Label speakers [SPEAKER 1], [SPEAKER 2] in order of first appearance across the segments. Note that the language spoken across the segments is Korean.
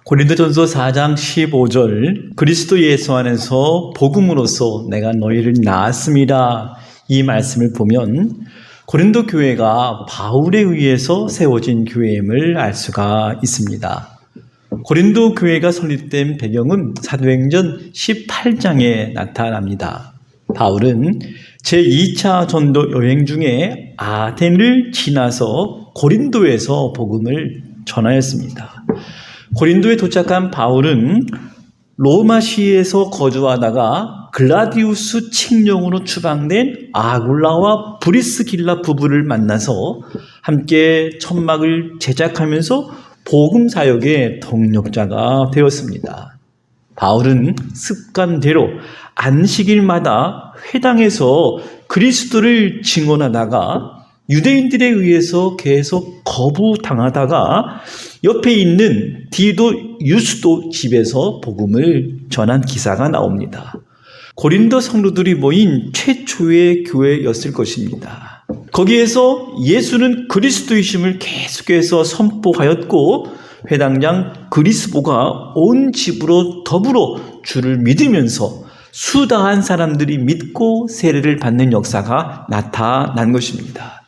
[SPEAKER 1] 고린도전서 4장 15절 그리스도 예수 안에서 복음으로써 내가 너희를 낳았습니다. 이 말씀을 보면 고린도 교회가 바울에 의해서 세워진 교회임을 알 수가 있습니다. 고린도 교회가 설립된 배경은 사도행전 18장에 나타납니다. 바울은 제2차 전도 여행 중에 아덴을 지나서 고린도에서 복음을 전하였습니다. 고린도에 도착한 바울은 로마시에서 거주하다가 글라디우스 칙령으로 추방된 아굴라와 브리스길라 부부를 만나서 함께 천막을 제작하면서 복음 사역의 동력자가 되었습니다. 바울은 습관대로 안식일마다 회당에서 그리스도를 증언하다가 유대인들에 의해서 계속 거부당하다가 옆에 있는 디도 유스도 집에서 복음을 전한 기사가 나옵니다. 고린도 성도들이 모인 최초의 교회였을 것입니다. 거기에서 예수는 그리스도이심을 계속해서 선포하였고 회당장 그리스보가 온 집으로 더불어 주를 믿으면서 수다한 사람들이 믿고 세례를 받는 역사가 나타난 것입니다.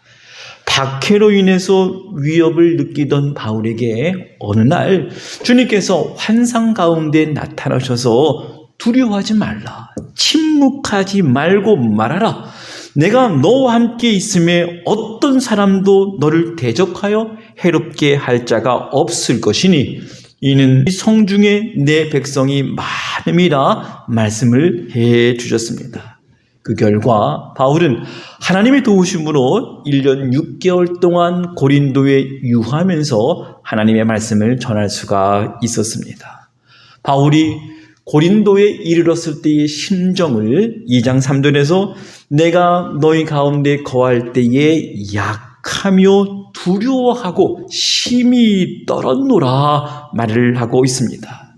[SPEAKER 1] 박해로 인해서 위협을 느끼던 바울에게 어느 날 주님께서 환상 가운데 나타나셔서 두려워하지 말라, 침묵하지 말고 말하라. 내가 너와 함께 있음에 어떤 사람도 너를 대적하여 해롭게 할 자가 없을 것이니 이는 성중에 내 백성이 많음이라 말씀을 해 주셨습니다. 그 결과 바울은 하나님의 도우심으로 1년 6개월 동안 고린도에 유하면서 하나님의 말씀을 전할 수가 있었습니다. 바울이 고린도에 이르렀을 때의 심정을 2장 3절에서 내가 너희 가운데 거할 때에 약하며 두려워하고 심히 떨었노라 말을 하고 있습니다.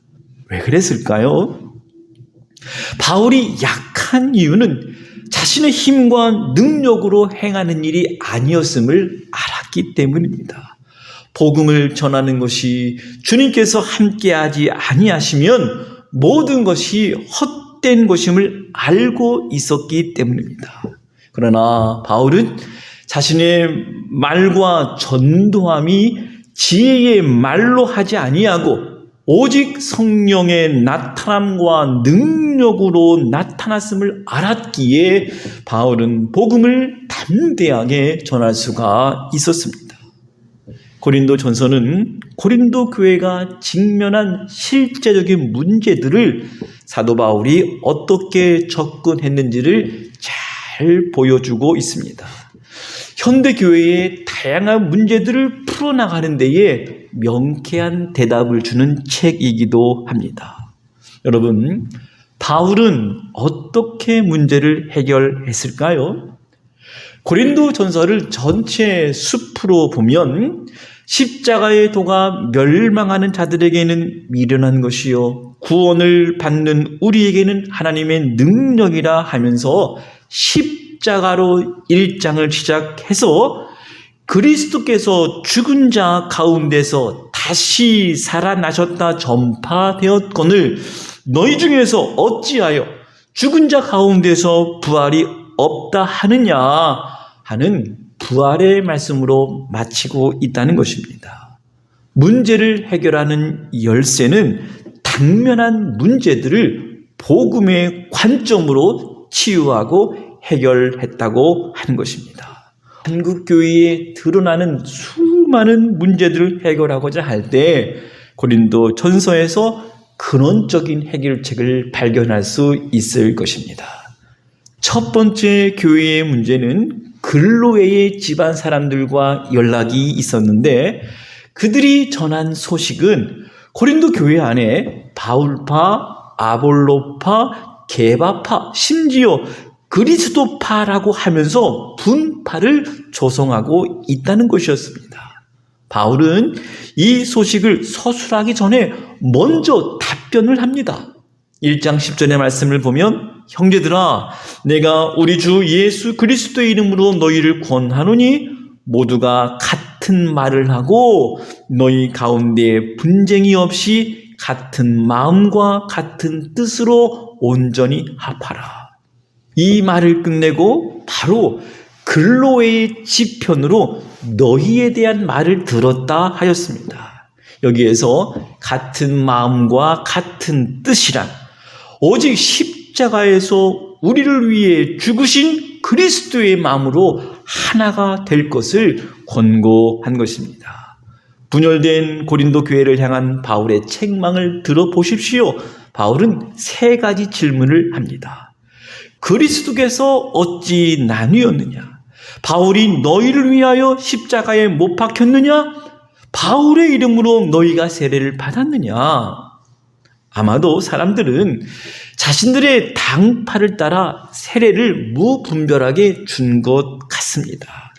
[SPEAKER 1] 왜 그랬을까요? 바울이 약한 이유는 자신의 힘과 능력으로 행하는 일이 아니었음을 알았기 때문입니다. 복음을 전하는 것이 주님께서 함께하지 아니하시면 모든 것이 헛된 것임을 알고 있었기 때문입니다. 그러나 바울은 자신의 말과 전도함이 지혜의 말로 하지 아니하고 오직 성령의 나타남과 능력으로 나타났음을 알았기에 바울은 복음을 담대하게 전할 수가 있었습니다. 고린도 전서는 고린도 교회가 직면한 실제적인 문제들을 사도 바울이 어떻게 접근했는지를 잘 보여주고 있습니다. 현대 교회의 다양한 문제들을 풀어나가는 데에 명쾌한 대답을 주는 책이기도 합니다. 여러분, 바울은 어떻게 문제를 해결했을까요? 고린도 전서를 전체 숲으로 보면 십자가의 도가 멸망하는 자들에게는 미련한 것이요 구원을 받는 우리에게는 하나님의 능력이라 하면서 십자가로 1장을 시작해서 그리스도께서 죽은 자 가운데서 다시 살아나셨다 전파되었거늘 너희 중에서 어찌하여 죽은 자 가운데서 부활이 없다 하느냐 하는 부활의 말씀으로 마치고 있다는 것입니다. 문제를 해결하는 열쇠는 당면한 문제들을 복음의 관점으로 치유하고 해결했다고 하는 것입니다. 한국 교회에 드러나는 수많은 문제들을 해결하고자 할 때 고린도 전서에서 근원적인 해결책을 발견할 수 있을 것입니다. 첫 번째 교회의 문제는 글로에의 집안 사람들과 연락이 있었는데 그들이 전한 소식은 고린도 교회 안에 바울파, 아볼로파, 게바파, 심지어 그리스도파라고 하면서 분파를 조성하고 있다는 것이었습니다. 바울은 이 소식을 서술하기 전에 먼저 답변을 합니다. 1장 10절의 말씀을 보면 형제들아 내가 우리 주 예수 그리스도의 이름으로 너희를 권하노니 모두가 같은 말을 하고 너희 가운데 분쟁이 없이 같은 마음과 같은 뜻으로 온전히 합하라. 이 말을 끝내고 바로 글로의 지편으로 너희에 대한 말을 들었다 하였습니다. 여기에서 같은 마음과 같은 뜻이란 오직 십자가에서 우리를 위해 죽으신 그리스도의 마음으로 하나가 될 것을 권고한 것입니다. 분열된 고린도 교회를 향한 바울의 책망을 들어보십시오. 바울은 세 가지 질문을 합니다. 그리스도께서 어찌 나뉘었느냐? 바울이 너희를 위하여 십자가에 못 박혔느냐? 바울의 이름으로 너희가 세례를 받았느냐? 아마도 사람들은 자신들의 당파를 따라 세례를 무분별하게 준 것 같습니다.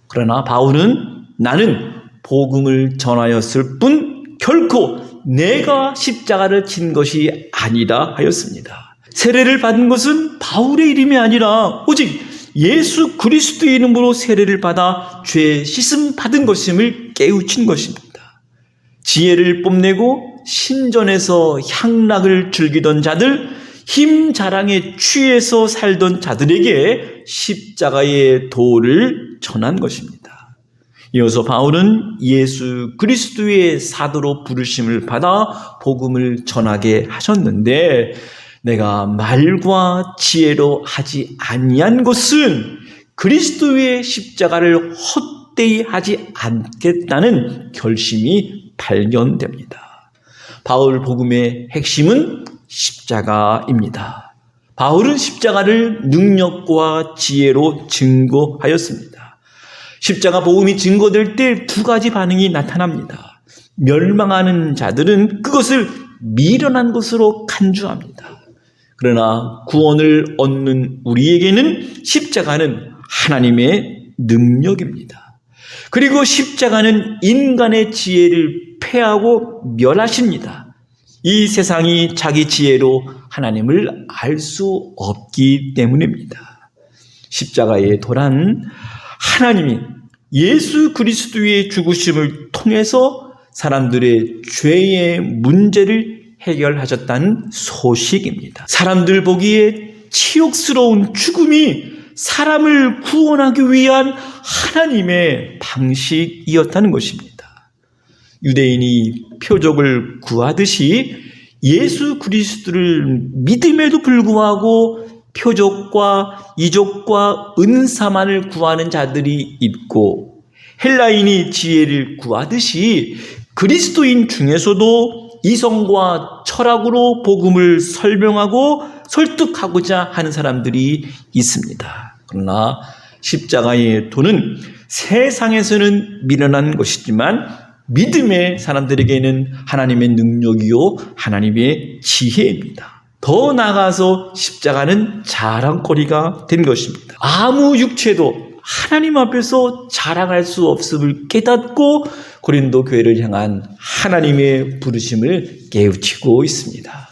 [SPEAKER 1] 그러나 바울은 나는 복음을 전하였을 뿐 결코 내가 십자가를 친 것이 아니라 하였습니다. 세례를 받은 것은 바울의 이름이 아니라 오직 예수 그리스도의 이름으로 세례를 받아 죄 씻음 받은 것임을 깨우친 것입니다. 지혜를 뽐내고 신전에서 향락을 즐기던 자들, 힘 자랑에 취해서 살던 자들에게 십자가의 도를 전한 것입니다. 이어서 바울은 예수 그리스도의 사도로 부르심을 받아 복음을 전하게 하셨는데 내가 말과 지혜로 하지 아니한 것은 그리스도의 십자가를 헛되이 하지 않겠다는 결심이 발견됩니다. 바울 복음의 핵심은 십자가입니다. 바울은 십자가를 능력과 지혜로 증거하였습니다. 십자가 복음이 증거될 때 두 가지 반응이 나타납니다. 멸망하는 자들은 그것을 미련한 것으로 간주합니다. 그러나 구원을 얻는 우리에게는 십자가는 하나님의 능력입니다. 그리고 십자가는 인간의 지혜를 패하고 멸하십니다. 이 세상이 자기 지혜로 하나님을 알 수 없기 때문입니다. 십자가의 도란 하나님이 예수 그리스도의 죽으심을 통해서 사람들의 죄의 문제를 해결하셨다는 소식입니다. 사람들 보기에 치욕스러운 죽음이 사람을 구원하기 위한 하나님의 방식이었다는 것입니다. 유대인이 표적을 구하듯이 예수 그리스도를 믿음에도 불구하고 표적과 이적과 은사만을 구하는 자들이 있고 헬라인이 지혜를 구하듯이 그리스도인 중에서도 이성과 철학으로 복음을 설명하고 설득하고자 하는 사람들이 있습니다. 그러나 십자가의 도는 세상에서는 미련한 것이지만 믿음의 사람들에게는 하나님의 능력이요 하나님의 지혜입니다. 더 나아가서 십자가는 자랑거리가 된 것입니다. 아무 육체도 하나님 앞에서 자랑할 수 없음을 깨닫고 고린도 교회를 향한 하나님의 부르심을 깨우치고 있습니다.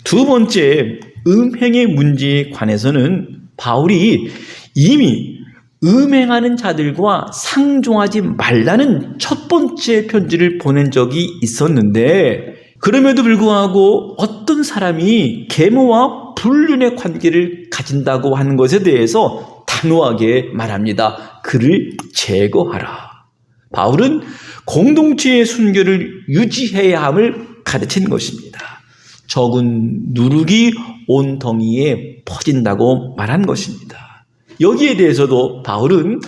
[SPEAKER 1] 두 번째, 음행의 문제에 관해서는 바울이 이미 음행하는 자들과 상종하지 말라는 첫 번째 편지를 보낸 적이 있었는데 그럼에도 불구하고 어떤 사람이 계모와 불륜의 관계를 가진다고 하는 것에 대해서 단호하게 말합니다. 그를 제거하라. 바울은 공동체의 순결을 유지해야 함을 가르친 것입니다. 적은 누룩이 온 덩이에 퍼진다고 말한 것입니다. 여기에 대해서도 바울은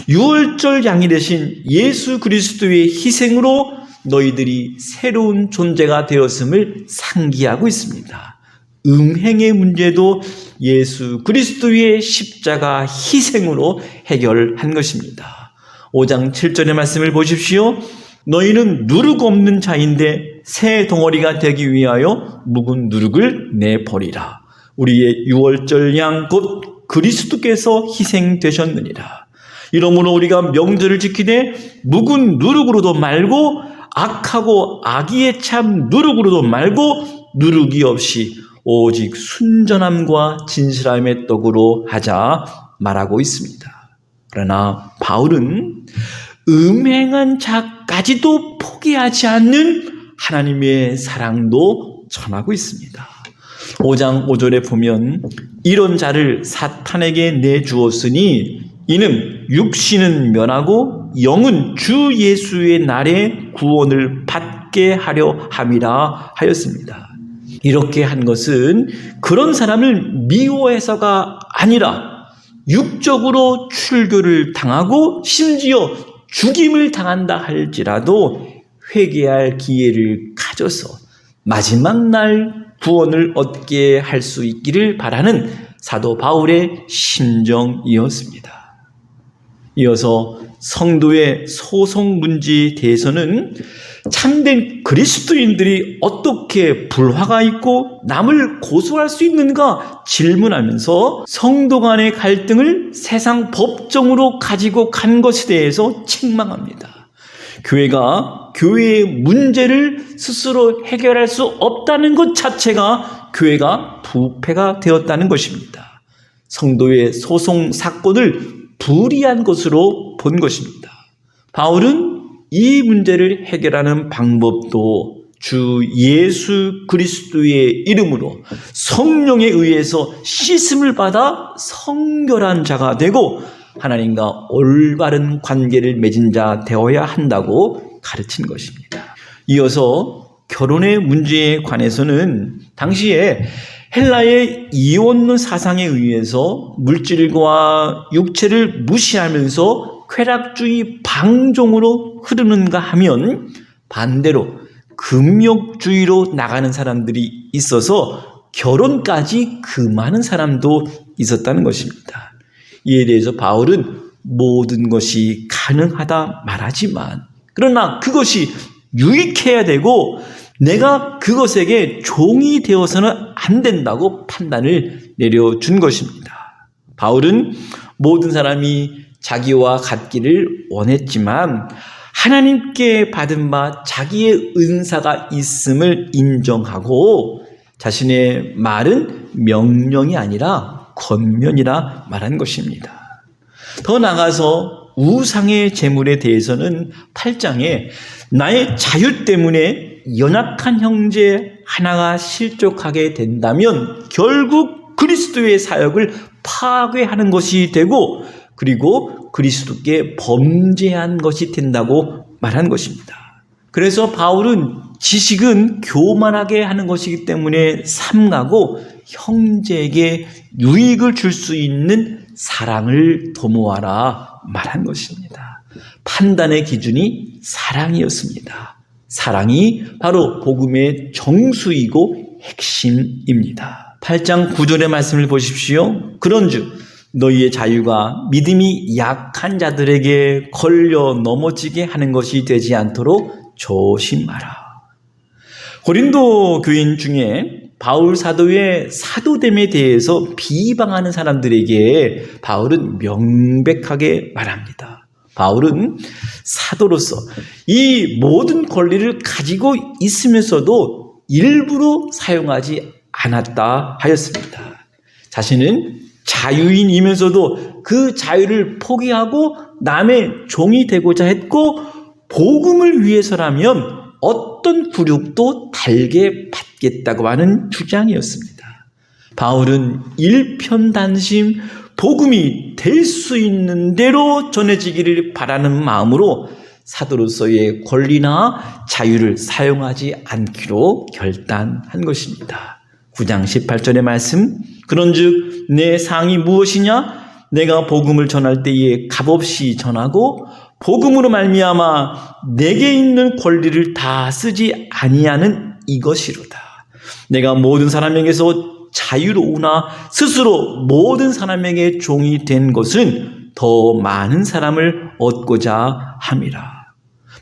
[SPEAKER 1] 유월절 양이 되신 예수 그리스도의 희생으로 너희들이 새로운 존재가 되었음을 상기하고 있습니다. 음행의 문제도 예수 그리스도의 십자가 희생으로 해결한 것입니다. 5장 7절의 말씀을 보십시오. 너희는 누룩 없는 자인데 새 덩어리가 되기 위하여 묵은 누룩을 내버리라. 우리의 유월절 양 곧 그리스도께서 희생되셨느니라. 이러므로 우리가 명절을 지키되 묵은 누룩으로도 말고 악하고 악의에 참 누룩으로도 말고 누룩이 없이 오직 순전함과 진실함의 떡으로 하자 말하고 있습니다. 그러나 바울은 음행한 자까지도 포기하지 않는 하나님의 사랑도 전하고 있습니다. 5장 5절에 보면 이런 자를 사탄에게 내주었으니 이는 육신은 면하고 영은 주 예수의 날에 구원을 받게 하려 함이라 하였습니다. 이렇게 한 것은 그런 사람을 미워해서가 아니라 육적으로 출교를 당하고 심지어 죽임을 당한다 할지라도 회개할 기회를 가져서 마지막 날 구원을 얻게 할 수 있기를 바라는 사도 바울의 심정이었습니다. 이어서 성도의 소송 문제에 대해서는 참된 그리스도인들이 어떻게 불화가 있고 남을 고소할 수 있는가 질문하면서 성도 간의 갈등을 세상 법정으로 가지고 간 것에 대해서 책망합니다. 교회가 교회의 문제를 스스로 해결할 수 없다는 것 자체가 교회가 부패가 되었다는 것입니다. 성도의 소송 사건을 불의한 것으로 본 것입니다. 바울은 이 문제를 해결하는 방법도 주 예수 그리스도의 이름으로 성령에 의해서 씻음을 받아 성결한 자가 되고 하나님과 올바른 관계를 맺은 자 되어야 한다고 가르친 것입니다. 이어서 결혼의 문제에 관해서는 당시에 헬라의 이혼론 사상에 의해서 물질과 육체를 무시하면서 쾌락주의 방종으로 흐르는가 하면 반대로 금욕주의로 나가는 사람들이 있어서 결혼까지 금하는 사람도 있었다는 것입니다. 이에 대해서 바울은 모든 것이 가능하다 말하지만 그러나 그것이 유익해야 되고 내가 그것에게 종이 되어서는 안 된다고 판단을 내려준 것입니다. 바울은 모든 사람이 자기와 같기를 원했지만 하나님께 받은 바 자기의 은사가 있음을 인정하고 자신의 말은 명령이 아니라 권면이라 말한 것입니다. 더 나아가서 우상의 제물에 대해서는 8장에 나의 자유 때문에 연약한 형제 하나가 실족하게 된다면 결국 그리스도의 사역을 파괴하는 것이 되고 그리고 그리스도께 범죄한 것이 된다고 말한 것입니다. 그래서 바울은 지식은 교만하게 하는 것이기 때문에 삼가고 형제에게 유익을 줄 수 있는 사랑을 도모하라 말한 것입니다. 판단의 기준이 사랑이었습니다. 사랑이 바로 복음의 정수이고 핵심입니다. 8장 9절의 말씀을 보십시오. 그런즉 너희의 자유가 믿음이 약한 자들에게 걸려 넘어지게 하는 것이 되지 않도록 조심하라. 고린도 교인 중에 바울 사도의 사도됨에 대해서 비방하는 사람들에게 바울은 명백하게 말합니다. 바울은 사도로서 이 모든 권리를 가지고 있으면서도 일부러 사용하지 않았다 하였습니다. 자신은 자유인이면서도 그 자유를 포기하고 남의 종이 되고자 했고 복음을 위해서라면 어떤 굴욕도 달게 받겠다고 하는 주장이었습니다. 바울은 일편단심 복음이 될 수 있는 대로 전해지기를 바라는 마음으로 사도로서의 권리나 자유를 사용하지 않기로 결단한 것입니다. 9장 18절의 말씀, 그런즉 내 상이 무엇이냐? 내가 복음을 전할 때에 값없이 전하고 복음으로 말미암아 내게 있는 권리를 다 쓰지 아니하는 이것이로다. 내가 모든 사람에게서 자유로우나 스스로 모든 사람에게 종이 된 것은 더 많은 사람을 얻고자 함이라.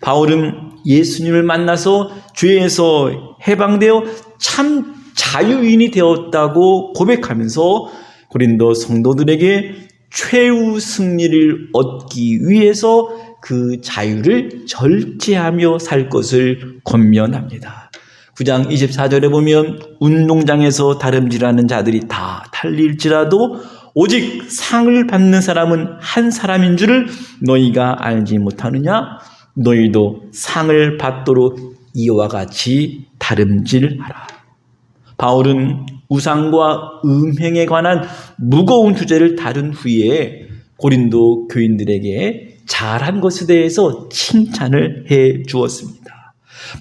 [SPEAKER 1] 바울은 예수님을 만나서 죄에서 해방되어 참 자유인이 되었다고 고백하면서 고린도 성도들에게 최후 승리를 얻기 위해서 그 자유를 절제하며 살 것을 권면합니다. 9장 24절에 보면 운동장에서 다름질하는 자들이 다 달릴지라도 오직 상을 받는 사람은 한 사람인 줄을 너희가 알지 못하느냐? 너희도 상을 받도록 이와 같이 다름질하라. 바울은 우상과 음행에 관한 무거운 주제를 다룬 후에 고린도 교인들에게 잘한 것에 대해서 칭찬을 해 주었습니다.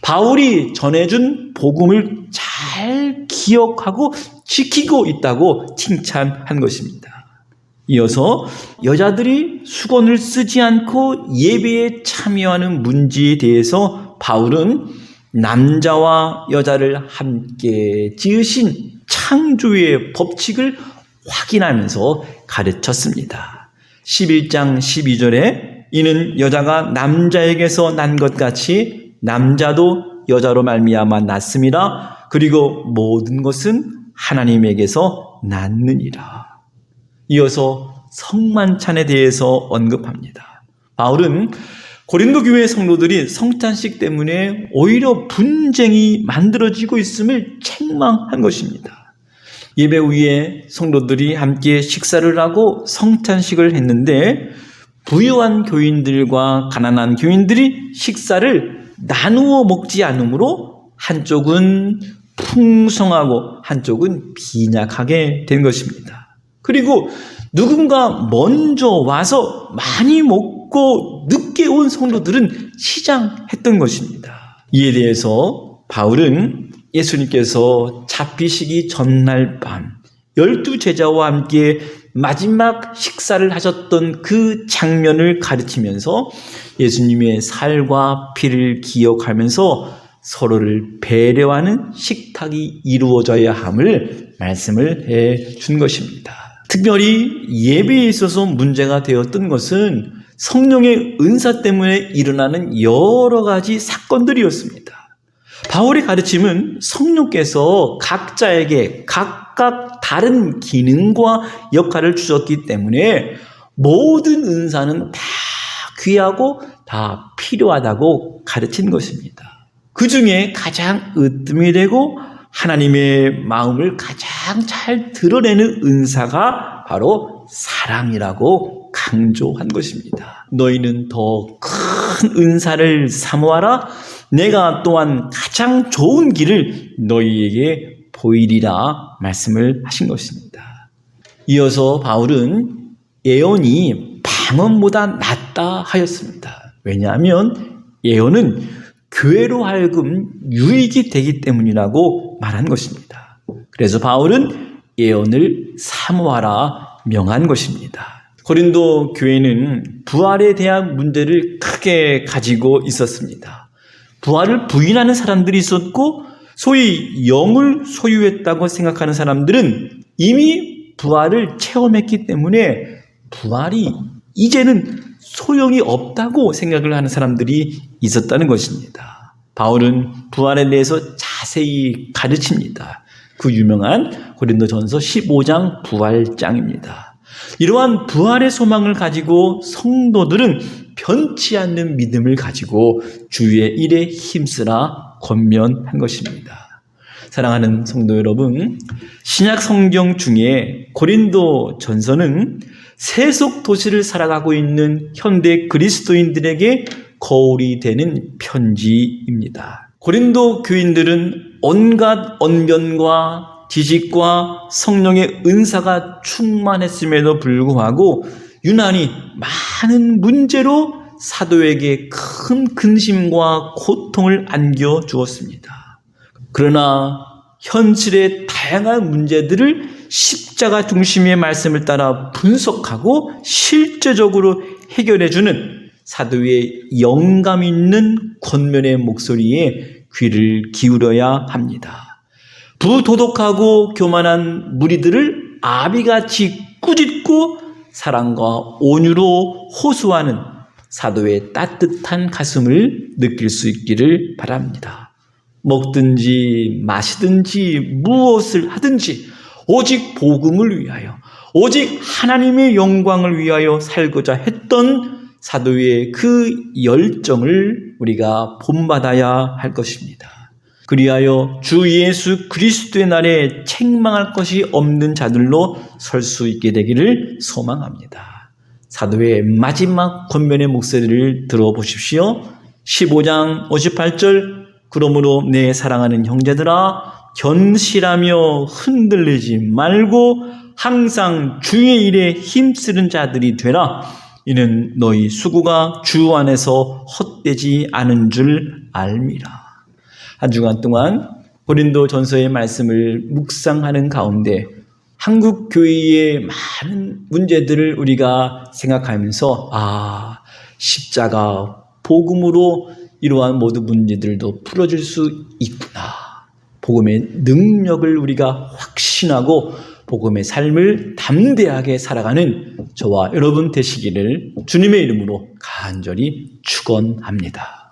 [SPEAKER 1] 바울이 전해준 복음을 잘 기억하고 지키고 있다고 칭찬한 것입니다. 이어서 여자들이 수건을 쓰지 않고 예배에 참여하는 문제에 대해서 바울은 남자와 여자를 함께 지으신 창조의 법칙을 확인하면서 가르쳤습니다. 11장 12절에 이는 여자가 남자에게서 난 것 같이 남자도 여자로 말미암아 났음이라. 그리고 모든 것은 하나님에게서 났느니라. 이어서 성만찬에 대해서 언급합니다. 바울은 고린도 교회 성도들이 성찬식 때문에 오히려 분쟁이 만들어지고 있음을 책망한 것입니다. 예배 후에 성도들이 함께 식사를 하고 성찬식을 했는데 부유한 교인들과 가난한 교인들이 식사를 나누어 먹지 않으므로 한쪽은 풍성하고 한쪽은 빈약하게 된 것입니다. 그리고 누군가 먼저 와서 많이 먹고 늦게 온 성도들은 시장했던 것입니다. 이에 대해서 바울은 예수님께서 잡히시기 전날 밤 12제자와 함께 마지막 식사를 하셨던 그 장면을 가르치면서 예수님의 살과 피를 기억하면서 서로를 배려하는 식탁이 이루어져야 함을 말씀을 해 준 것입니다. 특별히 예배에 있어서 문제가 되었던 것은 성령의 은사 때문에 일어나는 여러 가지 사건들이었습니다. 바울의 가르침은 성령께서 각자에게 각각 다른 기능과 역할을 주셨기 때문에 모든 은사는 다 귀하고 다 필요하다고 가르친 것입니다. 그 중에 가장 으뜸이 되고 하나님의 마음을 가장 잘 드러내는 은사가 바로 사랑이라고 강조한 것입니다. 너희는 더 큰 은사를 사모하라. 내가 또한 가장 좋은 길을 너희에게 보이리라 말씀을 하신 것입니다. 이어서 바울은 예언이 방언보다 낫다 하였습니다. 왜냐하면 예언은 교회로 하여금 유익이 되기 때문이라고 말한 것입니다. 그래서 바울은 예언을 사모하라 명한 것입니다. 고린도 교회는 부활에 대한 문제를 크게 가지고 있었습니다. 부활을 부인하는 사람들이 있었고 소위 영을 소유했다고 생각하는 사람들은 이미 부활을 체험했기 때문에 부활이 이제는 소용이 없다고 생각을 하는 사람들이 있었다는 것입니다. 바울은 부활에 대해서 자세히 가르칩니다. 그 유명한 고린도전서 15장 부활장입니다. 이러한 부활의 소망을 가지고 성도들은 변치 않는 믿음을 가지고 주의 일에 힘쓰라 권면한 것입니다. 사랑하는 성도 여러분, 신약 성경 중에 고린도 전서는 세속 도시를 살아가고 있는 현대 그리스도인들에게 거울이 되는 편지입니다. 고린도 교인들은 온갖 언변과 지식과 성령의 은사가 충만했음에도 불구하고 유난히 많은 문제로 사도에게 큰 근심과 고통을 안겨주었습니다. 그러나 현실의 다양한 문제들을 십자가 중심의 말씀을 따라 분석하고 실제적으로 해결해주는 사도의 영감 있는 권면의 목소리에 귀를 기울여야 합니다. 부도덕하고 교만한 무리들을 아비같이 꾸짖고 사랑과 온유로 호소하는 사도의 따뜻한 가슴을 느낄 수 있기를 바랍니다. 먹든지 마시든지 무엇을 하든지 오직 복음을 위하여, 오직 하나님의 영광을 위하여 살고자 했던 사도의 그 열정을 우리가 본받아야 할 것입니다. 그리하여 주 예수 그리스도의 날에 책망할 것이 없는 자들로 설 수 있게 되기를 소망합니다. 사도의 마지막 권면의 목소리를 들어보십시오. 15장 58절 그러므로 내 사랑하는 형제들아, 견실하며 흔들리지 말고 항상 주의 일에 힘쓰는 자들이 되라. 이는 너희 수고가 주 안에서 헛되지 않은 줄 알미라. 한 주간 동안 고린도 전서의 말씀을 묵상하는 가운데 한국 교회의 많은 문제들을 우리가 생각하면서 십자가 복음으로 이러한 모든 문제들도 풀어질 수 있구나. 복음의 능력을 우리가 확신하고 복음의 삶을 담대하게 살아가는 저와 여러분 되시기를 주님의 이름으로 간절히 축원합니다.